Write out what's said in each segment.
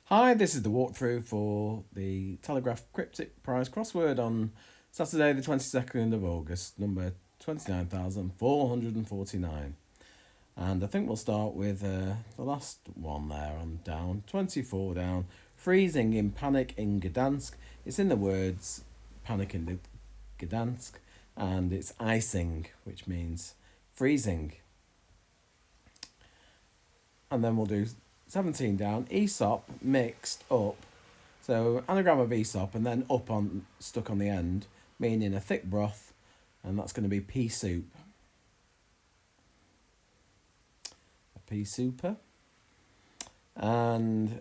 Hi, this is the walkthrough for the Telegraph Cryptic Prize crossword on Saturday, the 22nd of August, number 29,449. And I think we'll start with the last one there. I'm down, 24 down. Freezing in panic in Gdansk. It's in the words panic in Gdansk, and it's icing, which means freezing. And then we'll do 17 down, Aesop mixed up. So anagram of Aesop and then up on stuck on the end, meaning a thick broth, and that's going to be pea soup. A pea souper. And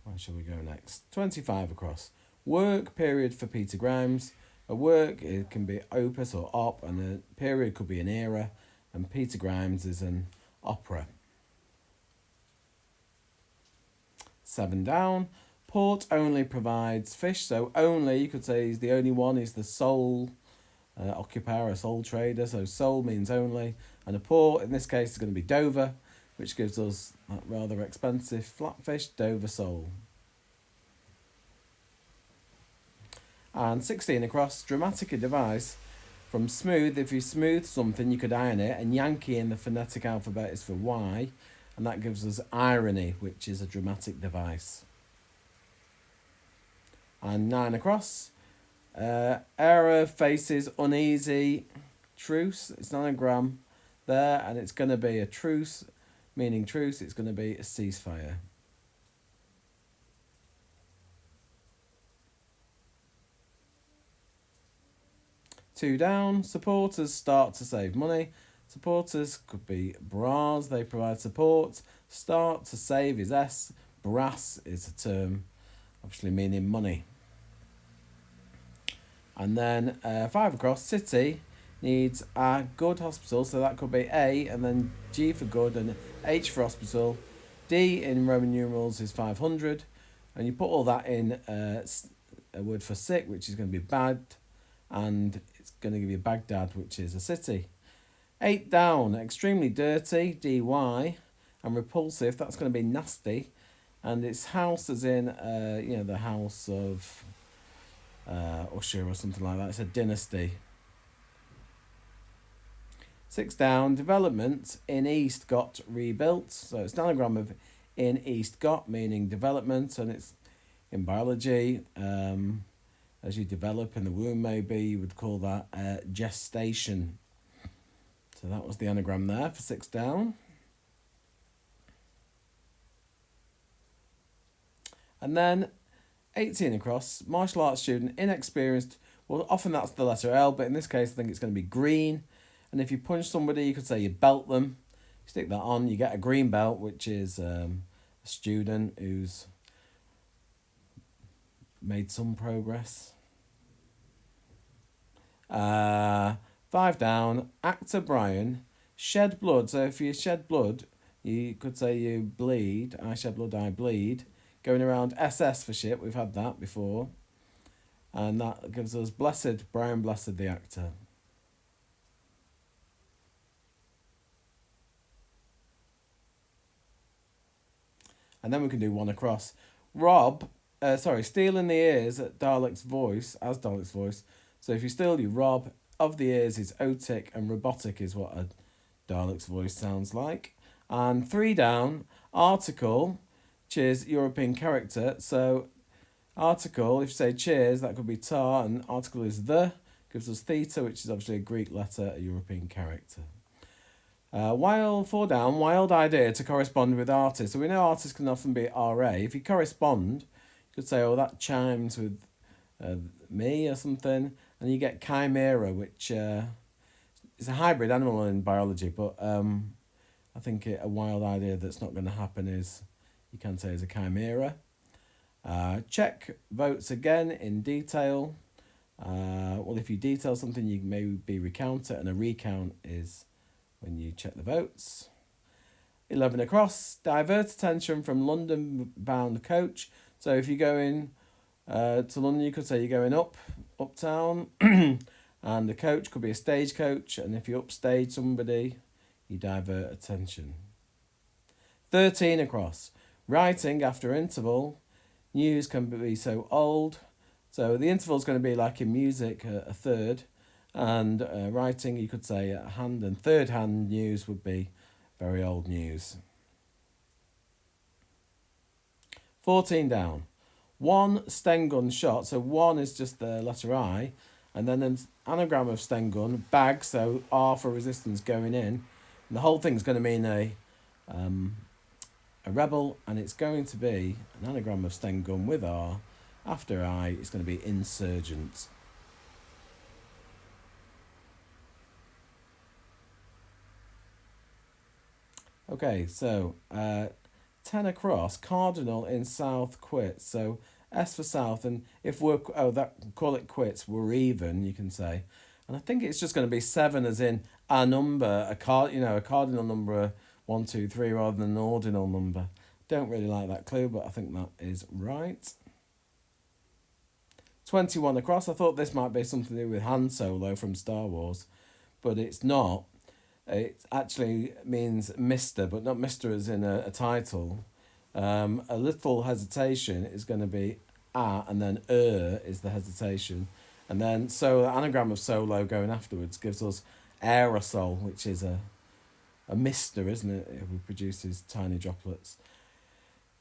where shall we go next? 25 across. Work period for Peter Grimes. A work, it can be opus or op, and a period could be an era, and Peter Grimes is an opera. 7 down. Port only provides fish, so only, you could say, he's the only one, he's the sole occupier, a sole trader, so sole means only, and a port in this case is going to be Dover, which gives us that rather expensive flatfish, Dover sole. And 16 across, dramatic device. From smooth, if you smooth something, you could iron it, and Yankee in the phonetic alphabet is for Y, and that gives us irony, which is a dramatic device. And 9 across, error faces uneasy truce. It's an anagram there, and it's going to be a truce, meaning truce. It's going to be a ceasefire. Two down, supporters start to save money. Supporters could be bras, they provide support. Start to save is S. Brass is a term, obviously meaning money. And then 5 across, city needs a good hospital, so that could be A, and then G for good, and H for hospital. D in Roman numerals is 500, and you put all that in a word for sick, which is going to be bad, and it's going to give you Baghdad, which is a city. 8 down, extremely dirty, DY, and repulsive, that's going to be nasty, and it's house as in, the house of Usher or something like that. It's a dynasty. 6 down, development in East got rebuilt, so it's an anagram of in East got, meaning development, and it's in biology, as you develop in the womb maybe, you would call that gestation. So that was the anagram there for 6 down. And then 18 across, martial arts student, inexperienced. Well, often that's the letter L, but in this case I think it's going to be green. And if you punch somebody, you could say you belt them. You stick that on, you get a green belt, which is a student who's made some progress. 5 down, actor Brian shed blood. So if you shed blood, you could say you bleed. I shed blood, I bleed. Going around SS for shit, we've had that before. And that gives us blessed, Brian Blessed, the actor. And then we can do 1 across. Stealing the ears at Dalek's voice, as Dalek's voice. So if you steal, you rob. Of the ears is otic, and robotic is what a Dalek's voice sounds like. And 3 down, article, cheers, European character. So article, if you say cheers, that could be tar, and article is the, gives us theta, which is obviously a Greek letter, a European character. 4 down, wild idea to correspond with artists. So we know artists can often be RA. If you correspond, you could say, oh, that chimes with me or something, and you get chimera, which is a hybrid animal in biology, but I think a wild idea that's not going to happen is, you can say, is a chimera. Check votes again in detail. Well, if you detail something, you may be recount it, and a recount is when you check the votes. 11 across, divert attention from London-bound coach. So if you go in to London, you could say you're going uptown, and the coach could be a stagecoach, and if you upstage somebody, you divert attention. 13 across, Writing after interval. News can be so old. So the interval is going to be like in music, a third. And writing, you could say a hand. And third hand news would be very old news. 14 down. One Sten gun shot. So one is just the letter I. And then an anagram of Sten gun. Bag, so R for resistance going in. And the whole thing's going to mean a rebel, and it's going to be an anagram of Sten gun with R. After I, it's going to be insurgent. Okay, so 10 across, cardinal in south quits. So S for south, and if we're, call it quits, we're even, you can say. And I think it's just going to be 7 as in a number, a cardinal number 1, 2, 3 rather than an ordinal number. Don't really like that clue, but I think that is right. 21 across. I thought this might be something to do with Han Solo from Star Wars, but it's not. It actually means Mr., but not Mr. as in a title. A little hesitation is going to be a, and then is the hesitation. And then so the anagram of solo going afterwards gives us aerosol, which is a mister, isn't it? It produces tiny droplets.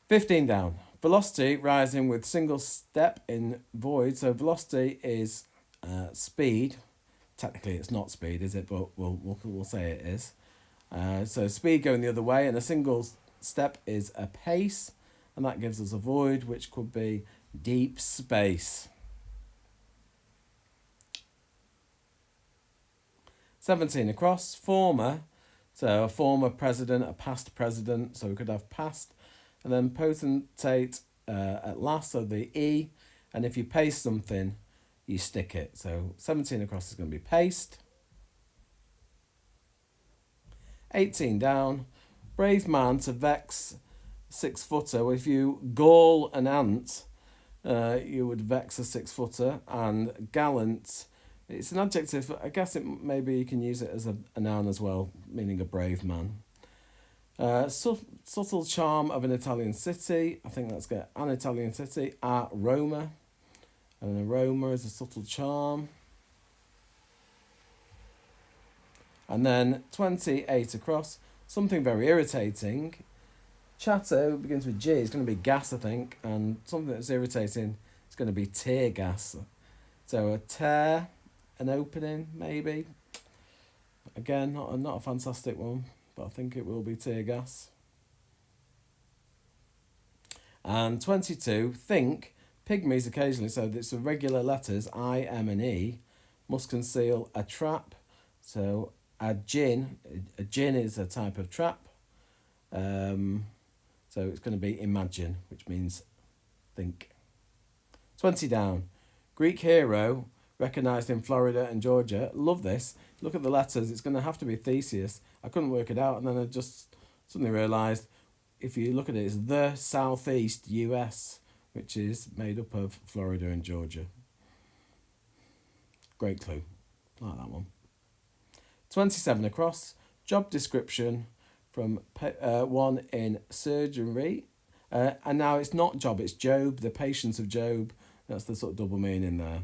15 down. Velocity rising with single step in void. So velocity is speed. Technically, it's not speed, is it? But we'll say it is. So speed going the other way, and a single step is a pace, and that gives us a void, which could be deep space. 17 across. Former. So a former president, a past president. So we could have past. And then potentate at last, so the E. And if you paste something, you stick it. So 17 across is going to be paste. 18 down. Brave man to vex 6-footer. Well, if you gall an ant, you would vex a 6-footer. And gallant, it's an adjective. I guess maybe you can use it as a noun as well, meaning a brave man. Subtle charm of an Italian city. I think that's good. An Italian city. Roma. And an aroma is a subtle charm. And then 28 across. Something very irritating. Chatter begins with G. It's going to be gas, I think. And something that's irritating is going to be tear gas. So a tear, an opening, maybe. Again, not a fantastic one, but I think it will be tear gas. And 22, think, pygmies occasionally, so it's the regular letters, I, M and E, must conceal a trap. So a gin is a type of trap. So it's going to be imagine, which means think. 20 down, Greek hero, recognised in Florida and Georgia. Love this. Look at the letters, it's going to have to be Theseus. I couldn't work it out, and then I just suddenly realised, if you look at it, it's the Southeast US, which is made up of Florida and Georgia. Great clue. I like that one. 27 across. Job description from one in surgery. And now it's not Job, it's Job, the patience of Job. That's the sort of double meaning there.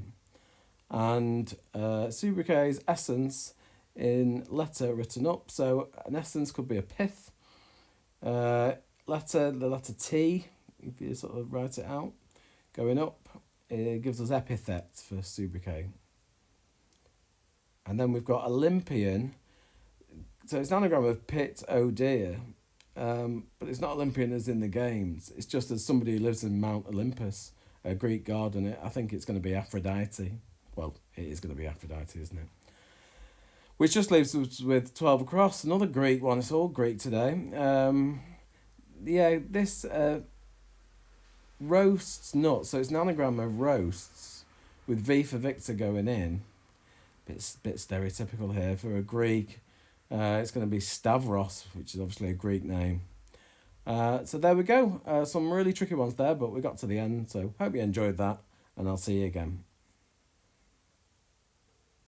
And sobriquet's essence in letter written up. So an essence could be a pith. The letter T, if you sort of write it out, going up, it gives us epithets for sobriquet. And then we've got Olympian. So it's an anagram of pit, oh dear. But it's not Olympian as in the games. It's just as somebody who lives in Mount Olympus, a Greek god, and I think it's going to be Aphrodite. Well, it is going to be Aphrodite, isn't it? Which just leaves us with 12 across. Another Greek one. It's all Greek today. This roasts nuts. So it's an anagram of roasts with V for Victor going in. Bit stereotypical here for a Greek. It's going to be Stavros, which is obviously a Greek name. So there we go. Some really tricky ones there, but we got to the end. So hope you enjoyed that, and I'll see you again.